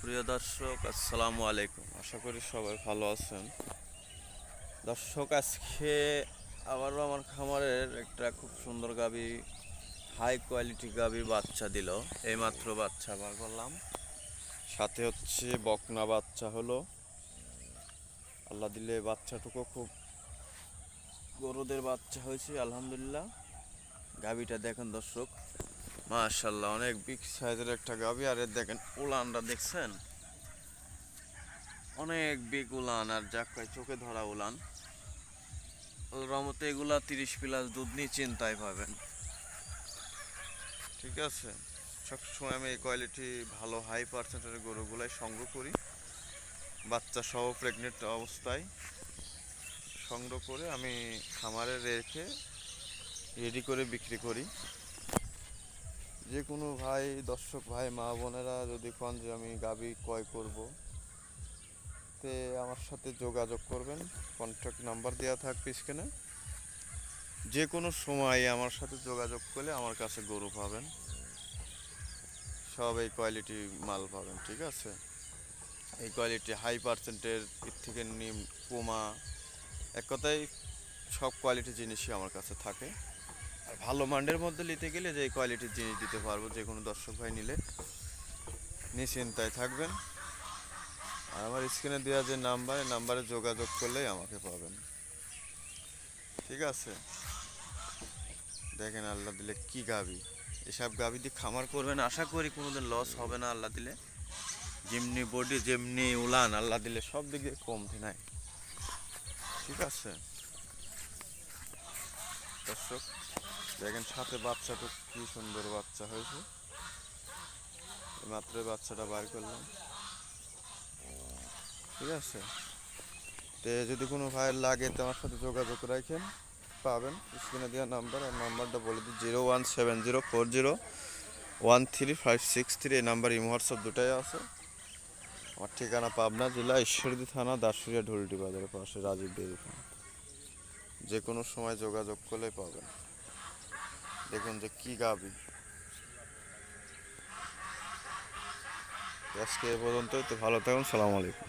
প্রিয় দর্শক, আসসালামু আলাইকুম। আশা করি সবাই ভালো আছেন। দর্শক, আজকে আবারও আমার খামারের একটা খুব সুন্দর গাভী, হাই কোয়ালিটি গাভী বাচ্চা দিল। এইমাত্র বাচ্চা বার করলাম, সাথে হচ্ছে বকনা বাচ্চা হলো। আল্লাহ দিলে বাচ্চাটুকু খুব গরুদের বাচ্চা হয়েছে, আলহামদুলিল্লাহ। গাভীটা দেখেন দর্শক, মাশাআল্লাহ, অনেক বিগ সাইজের একটা গাভী। আর এর দেখেন উলানটা দেখছেন, অনেক বিগ উলান, আর যাক চোখে ধরা উলান। রহমতে এগুলা 30+ দুধ নিয়ে চিন্তায় পাবেন। ঠিক আছে, সবসময় আমি এই কোয়ালিটি ভালো হাই পার্সেন্টের গরুগুলাই সংগ্রহ করি, বাচ্চা সহ প্রেগনেন্ট অবস্থায় সংগ্রহ করে আমি খামারে রেখে রেডি করে বিক্রি করি। যে কোনো ভাই, দর্শক ভাই, মা বোনেরা যদি কোন যে আমি গাভী ক্রয় করব, তে আমার সাথে যোগাযোগ করবেন। কন্ট্যাক্ট নাম্বার দেওয়া থাকবে স্ক্রিনে। যে কোনো সময় আমার সাথে যোগাযোগ করলে আমার কাছে গরু পাবেন, সব এই কোয়ালিটি মাল পাবেন। ঠিক আছে, এই কোয়ালিটি হাই পার্সেন্টের এর থেকে নিম কোমা, এক কথায় সব কোয়ালিটির জিনিসই আমার কাছে থাকে। আর ভালো মানের মধ্যে নিতে গেলে যে এই কোয়ালিটির জিনিস দিতে পারবো, যে কোনো দর্শক ভাই নিলে নিশ্চিন্তায় থাকবেন। আর আমার স্ক্রিনে দেওয়া যে নাম্বার, এই নাম্বারে যোগাযোগ করলেই আমাকে পাবেন। ঠিক আছে, দেখেন আল্লাহ দিলে কি গাভী, এসব গাভী দিয়ে খামার করবেন, আশা করি কোনোদিন লস হবে না আল্লাহ দিলে। যেমনি বডি, যেমনি উলান, আল্লাহ দিলে সব দিক দিয়ে কমতি নাই। ঠিক আছে দর্শক, দেখেন সাথে বাচ্চাটা কি সুন্দর বাচ্চা হয়েছে, মাত্র বাচ্চাটা বার করলাম। ঠিক আছে, তো যদি কোনো ভাইয়ের লাগে তো আমার সাথে যোগাযোগ রাখেন, পাবেন স্ক্রিনে দেওয়া নাম্বার। আর নাম্বারটা বলে দিই, 01704013563। এই নাম্বার ইমো হোয়াটসঅ্যাপ দুটাই আছে। আমার ঠিকানা পাবনা জেলা ঈশ্বরদী থানা, দাসুরিয়া ঢুলটি বাজারের পাশে, রাজীব ডেইরি ফার্ম। যে কোনো সময় যোগাযোগ করলেই পাবেন। দেখুন যে কি গাভী। আজকে এ পর্যন্তই, তো ভালো থাকুন, সালাম আলাইকুম।